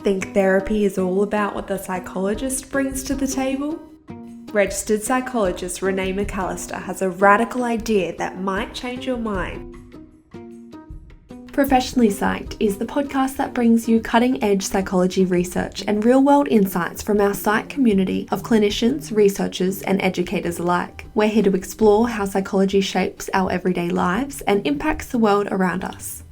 Think therapy is all about what the psychologist brings to the table? Registered psychologist Renee McAllister has a radical idea that might change your mind. Professionally Psyched is the podcast that brings you cutting-edge psychology research and real-world insights from our psych community of clinicians, researchers, and educators alike. We're here to explore how psychology shapes our everyday lives and impacts the world around us.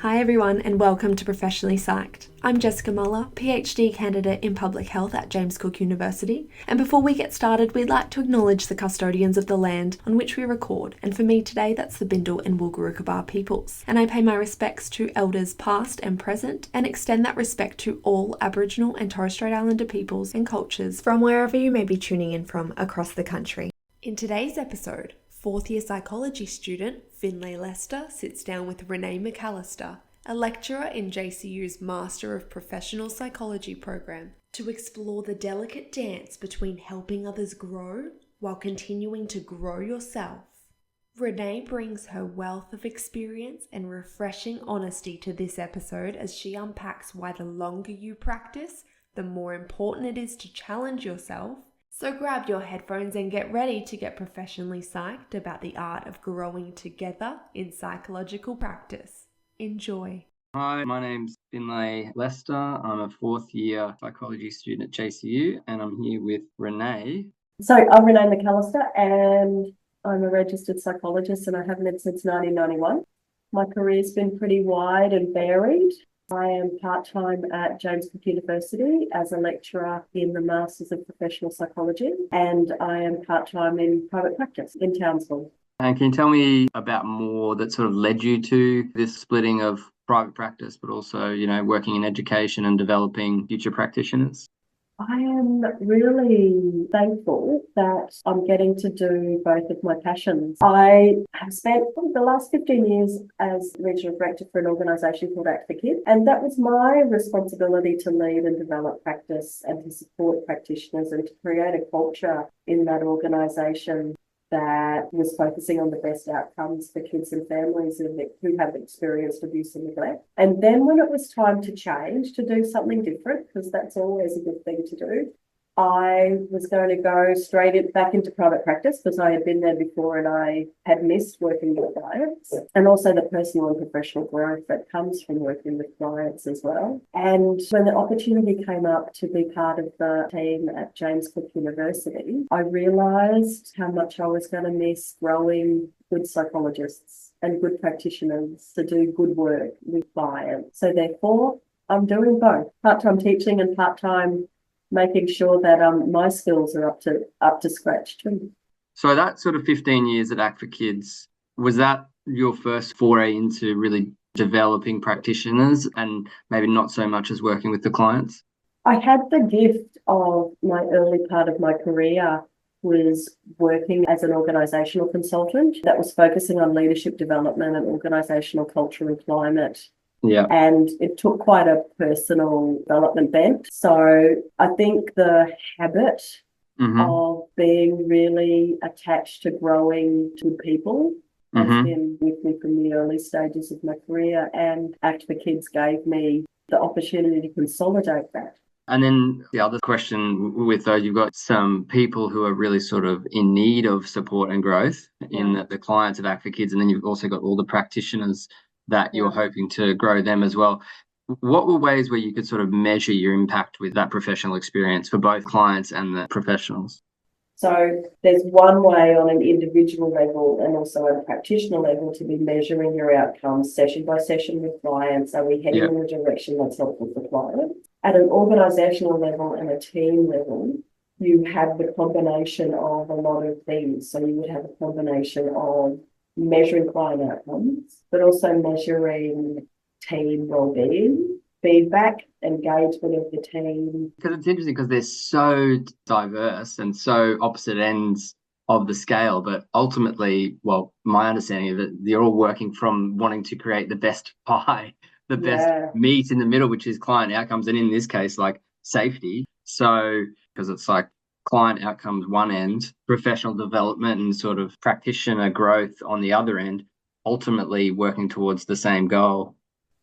Hi everyone and welcome to Professionally Psyched. I'm Jessica Muller, PhD candidate in Public Health at James Cook University, and before we get started we'd like to acknowledge the custodians of the land on which we record, and for me today that's the Bindal and Wulgurukaba peoples. And I pay my respects to elders past and present and extend that respect to all Aboriginal and Torres Strait Islander peoples and cultures from wherever you may be tuning in from across the country. In today's episode, fourth-year psychology student Finlay Lester sits down with Renee McAllister, a lecturer in JCU's Master of Professional Psychology program, to explore the delicate dance between helping others grow while continuing to grow yourself. Renee brings her wealth of experience and refreshing honesty to this episode as she unpacks why the longer you practice, the more important it is to challenge yourself. So grab your headphones and get ready to get professionally psyched about the art of growing together in psychological practice. Enjoy. Hi, my name's Finlay Lester. I'm a fourth year psychology student at JCU and I'm here with Renee. So I'm Renee McAllister and I'm a registered psychologist and I have been since 1991. My career's been pretty wide and varied. I am part-time at James Cook University as a lecturer in the Masters of Professional Psychology, and I am part-time in private practice in Townsville. And can you tell me about more that sort of led you to this splitting of private practice, but also, working in education and developing future practitioners? I am really thankful that I'm getting to do both of my passions. I have spent probably the last 15 years as regional director for an organisation called Act for Kids, and that was my responsibility to lead and develop practice and to support practitioners and to create a culture in that organisation that was focusing on the best outcomes for kids and families who have experienced abuse and neglect. And then when it was time to change, to do something different, because that's always a good thing to do, I was going to go back into private practice because I had been there before and I had missed working with clients, and also the personal and professional growth that comes from working with clients as well. And when the opportunity came up to be part of the team at James Cook University, I realised how much I was going to miss growing good psychologists and good practitioners to do good work with clients. So therefore, I'm doing both, part-time teaching and part-time making sure that my skills are up to scratch too. So that sort of 15 years at Act for Kids, was that your first foray into really developing practitioners and maybe not so much as working with the clients? I had the gift of my early part of my career was working as an organisational consultant that was focusing on leadership development and organisational culture and climate. Yeah. And it took quite a personal development bent. So I think the habit of being really attached to growing good people has been with me from the early stages of my career, and Act for Kids gave me the opportunity to consolidate that. And then the other question with those, you've got some people who are really sort of in need of support and growth in the clients of Act for Kids, and then you've also got all the practitioners that you're hoping to grow them as well. What were ways where you could sort of measure your impact with that professional experience for both clients and the professionals? So there's one way on an individual level and also at a practitioner level to be measuring your outcomes session by session with clients. Are we heading in a direction that's helpful for clients? At an organisational level and a team level, you have the combination of a lot of things. So you would have a combination of measuring client outcomes, but also measuring team well-being, feedback, engagement of the team. Because it's interesting because they're so diverse and so opposite ends of the scale, but ultimately, well, my understanding of it, you're all working from wanting to create the best pie, the best meat in the middle, which is client outcomes, and in this case, like safety. So, because it's like client outcomes one end, professional development and sort of practitioner growth on the other end, ultimately working towards the same goal.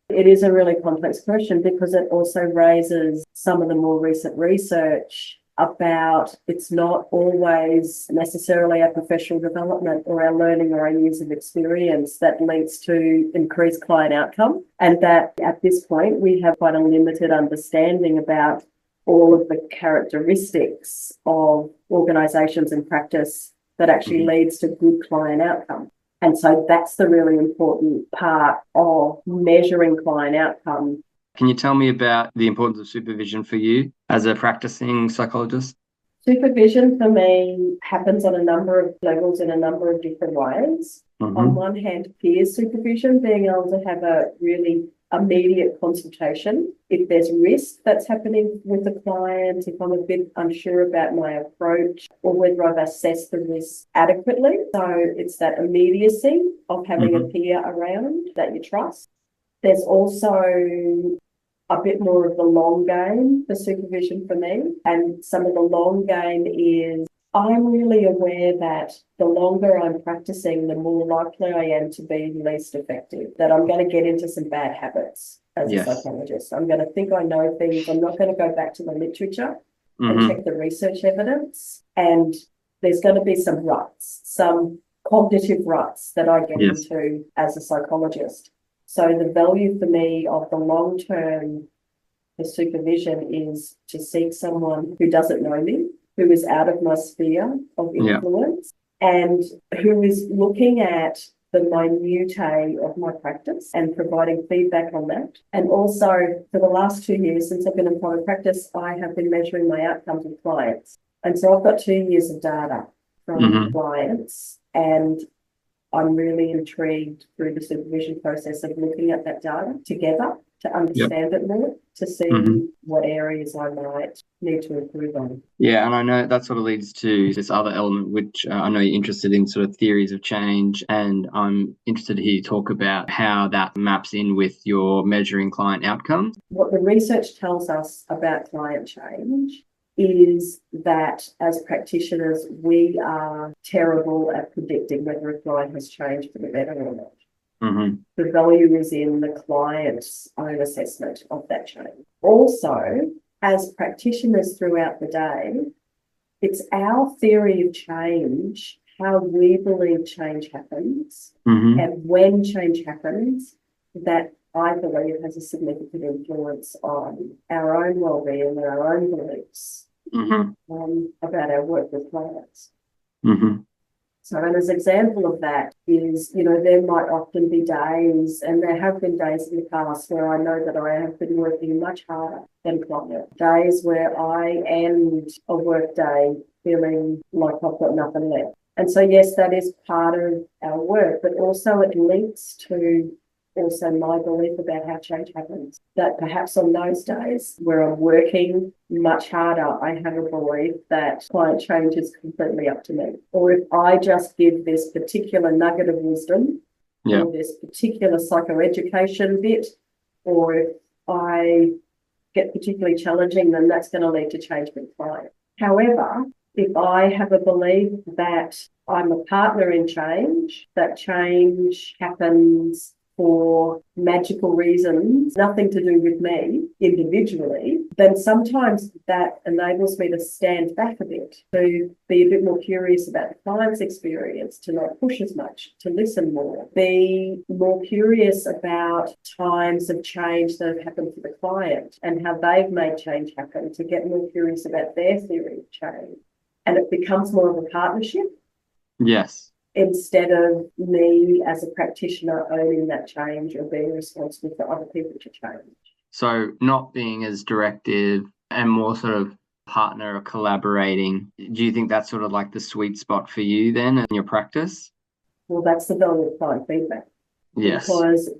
It is a really complex question because it also raises some of the more recent research about it's not always necessarily our professional development or our learning or our years of experience that leads to increased client outcome. And that at this point, we have quite a limited understanding about all of the characteristics of organisations and practice that actually leads to good client outcome. And so that's the really important part of measuring client outcome. Can you tell me about the importance of supervision for you as a practicing psychologist? Supervision for me happens on a number of levels in a number of different ways. On one hand, peer supervision, being able to have a really immediate consultation. If there's risk that's happening with the client, if I'm a bit unsure about my approach or whether I've assessed the risk adequately. So it's that immediacy of having a peer around that you trust. There's also a bit more of the long game for supervision for me. And some of the long game is I'm really aware that the longer I'm practicing, the more likely I am to be least effective, that I'm going to get into some bad habits as a psychologist. I'm going to think I know things. I'm not going to go back to the literature and check the research evidence. And there's going to be some ruts, some cognitive ruts that I get into as a psychologist. So the value for me of the long term for supervision is to seek someone who doesn't know me, who is out of my sphere of influence, and who is looking at the minutiae of my practice and providing feedback on that. And also, for the last 2 years since I've been in private practice, I have been measuring my outcomes with clients. And so I've got 2 years of data from clients, and I'm really intrigued through the supervision process of looking at that data together to understand it more, to see what areas I might need to improve on. Yeah, and I know that sort of leads to this other element, which I know you're interested in, sort of theories of change, and I'm interested to hear you talk about how that maps in with your measuring client outcomes. What the research tells us about client change is that as practitioners, we are terrible at predicting whether a client has changed for the better or not. The value is in the client's own assessment of that change. Also, as practitioners throughout the day, it's our theory of change, how we believe change happens, and when change happens, that I believe has a significant influence on our own well-being and our own beliefs about our work with clients. So, and as an example of that is, there might often be days, and there have been days in the past where I know that I have been working much harder than client. Days where I end a work day feeling like I've got nothing left. And so, yes, that is part of our work, but also it links to also my belief about how change happens. That perhaps on those days where I'm working much harder, I have a belief that client change is completely up to me. Or if I just give this particular nugget of wisdom, or this particular psychoeducation bit, or if I get particularly challenging, then that's going to lead to change with client. However, if I have a belief that I'm a partner in change, that change happens for magical reasons, nothing to do with me individually, then sometimes that enables me to stand back a bit, to be a bit more curious about the client's experience, to not push as much, to listen more, be more curious about times of change that have happened for the client and how they've made change happen, to get more curious about their theory of change. And it becomes more of a partnership. Yes. Instead of me as a practitioner owning that change or being responsible for other people to change. So not being as directive and more sort of partner or collaborating. Do you think that's sort of like the sweet spot for you then in your practice? Well, that's the value of client feedback. Yes. Because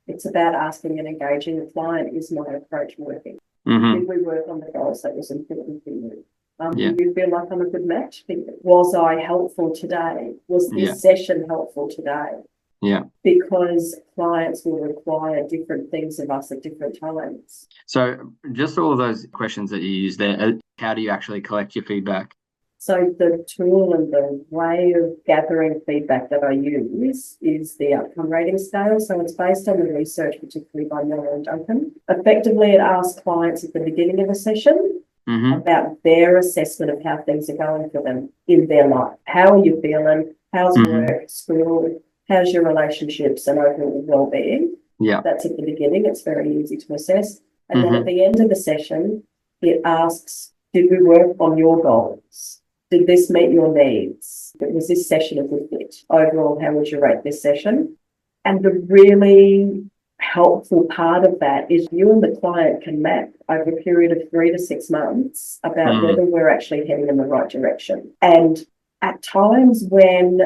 it's about asking and engaging the client, is my approach working? Did we work on the goals that was important for you? Do you feel like I'm a good match? Was I helpful today? Was this session helpful today? Yeah. Because clients will require different things of us at different times. So just all of those questions that you use there, how do you actually collect your feedback? So the tool and the way of gathering feedback that I use is the outcome rating scale. So it's based on the research, particularly by Miller and Duncan. Effectively, it asks clients at the beginning of a session about their assessment of how things are going for them in their life. How are you feeling? How's work, school? How's your relationships and overall well-being? Yeah. That's at the beginning. It's very easy to assess. And then at the end of the session, it asks, did we work on your goals? Did this meet your needs? Was this session a good fit? Overall, how would you rate this session? And the really helpful part of that is you and the client can map over a period of 3 to 6 months about whether we're actually heading in the right direction. And at times when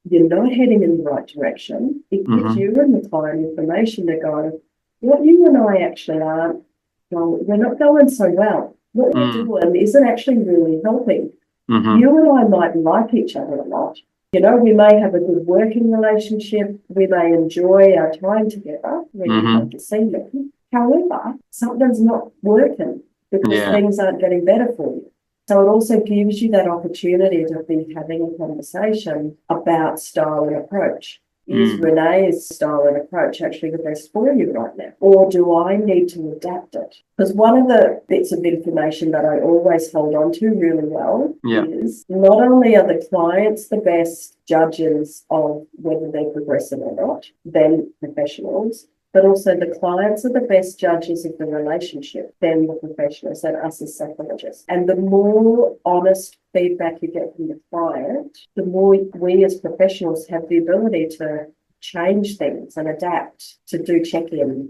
you're not heading in the right direction, it gives you and the client information to go, what you and I actually aren't, we're not going so well. What we're doing isn't actually really helping. You and I might like each other a lot. You know, we may have a good working relationship. We may enjoy our time together when you come to see me. However, something's not working because things aren't getting better for you. So it also gives you that opportunity to be having a conversation about style and approach. Is Renee's style and approach actually the best for you right now? Or do I need to adapt it? Because one of the bits of information that I always hold on to really well is not only are the clients the best judges of whether they're progressing or not, then professionals, but also the clients are the best judges of the relationship than the professionals and us as psychologists. And the more honest feedback you get from the client, the more we as professionals have the ability to change things and adapt, to do check-in.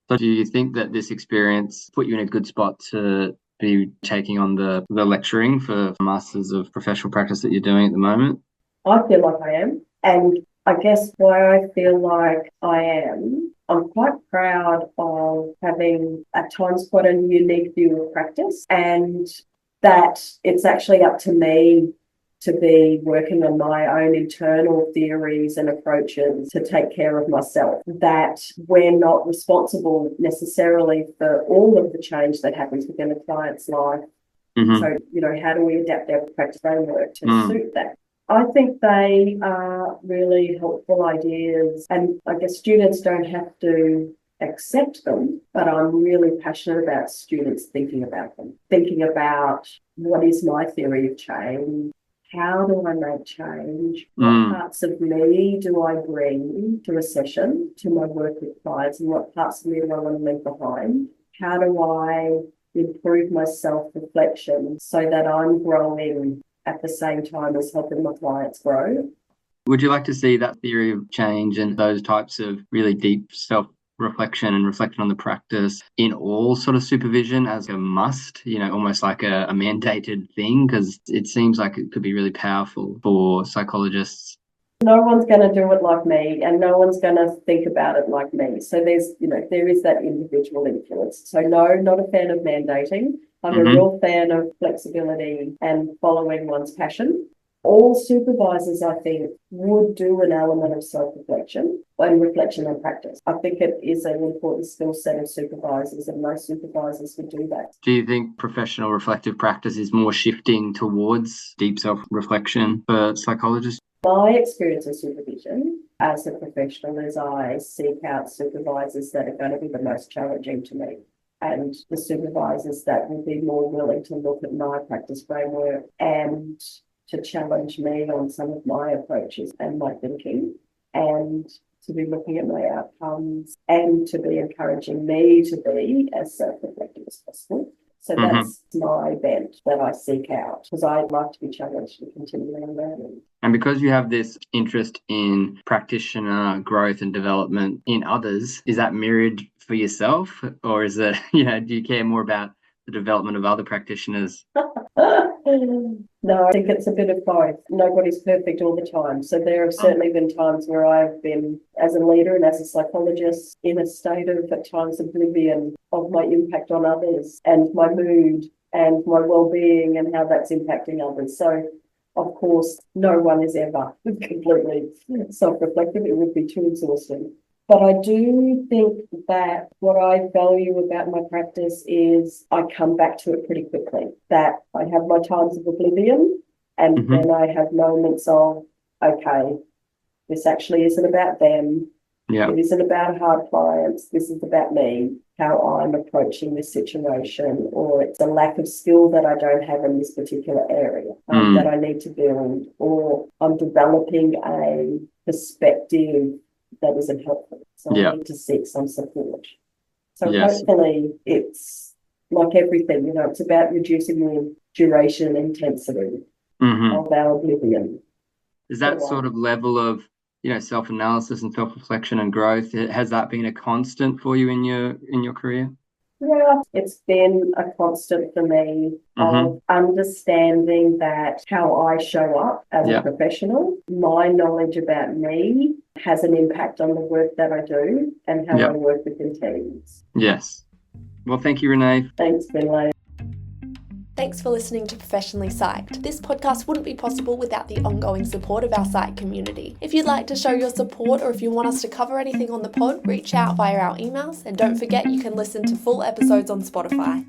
So do you think that this experience put you in a good spot to be taking on the lecturing for Masters of Professional Practice that you're doing at the moment? I feel like I am. And I guess why I feel like I am, I'm quite proud of having at times quite a unique view of practice, and that it's actually up to me to be working on my own internal theories and approaches to take care of myself, that we're not responsible necessarily for all of the change that happens within a client's life. So, you know, how do we adapt our practice framework to suit that? I think they are really helpful ideas, and I guess students don't have to accept them, but I'm really passionate about students thinking about them, thinking about what is my theory of change, how do I make change, what parts of me do I bring to a session, to my work with clients, and what parts of me do I want to leave behind, how do I improve my self-reflection so that I'm growing at the same time as helping my clients grow. Would you like to see that theory of change and those types of really deep self-reflection and reflection on the practice in all sort of supervision as a must, you know, almost like a mandated thing? Because it seems like it could be really powerful for psychologists. No one's going to do it like me, and no one's going to think about it like me. So there's, you know, there is that individual influence. So no, not a fan of mandating. I'm a real fan of flexibility and following one's passion. All supervisors, I think, would do an element of self-reflection and reflection on practice. I think it is an important skill set of supervisors, and most supervisors would do that. Do you think professional reflective practice is more shifting towards deep self-reflection for psychologists? My experience of supervision as a professional is I seek out supervisors that are going to be the most challenging to me, and the supervisors that will be more willing to look at my practice framework and to challenge me on some of my approaches and my thinking, and to be looking at my outcomes and to be encouraging me to be as self-reflective as possible. So that's my bent that I seek out, because I'd like to be challenged and continually learning. And because you have this interest in practitioner growth and development in others, is that mirrored for yourself, or is it, you know, do you care more about the development of other practitioners? No, I think it's a bit of both. Nobody's perfect all the time. So there have certainly been times where I've been, as a leader and as a psychologist, in a state of, at times, oblivion of my impact on others and my mood and my well-being and how that's impacting others. So, of course, no one is ever completely self-reflective. It would be too exhausting. But I do think that what I value about my practice is I come back to it pretty quickly, that I have my times of oblivion And then I have moments of, okay, this actually isn't about them. Yeah. It isn't about hard clients. This is about me, how I'm approaching this situation, or it's a lack of skill that I don't have in this particular area that I need to build, or I'm developing a perspective that isn't helpful. So I need to seek some support. So hopefully it's like everything, it's about reducing the duration and intensity of our oblivion. Is that sort of level of self-analysis and self-reflection and growth, has that been a constant for you in your career? Yeah, it's been a constant for me of understanding that how I show up as a professional, my knowledge about me has an impact on the work that I do and how I work within teams. Yes. Well, thank you, Renee. Thanks, Finlay. Thanks for listening to Professionally Psyched. This podcast wouldn't be possible without the ongoing support of our Psych community. If you'd like to show your support or if you want us to cover anything on the pod, reach out via our emails, and don't forget you can listen to full episodes on Spotify.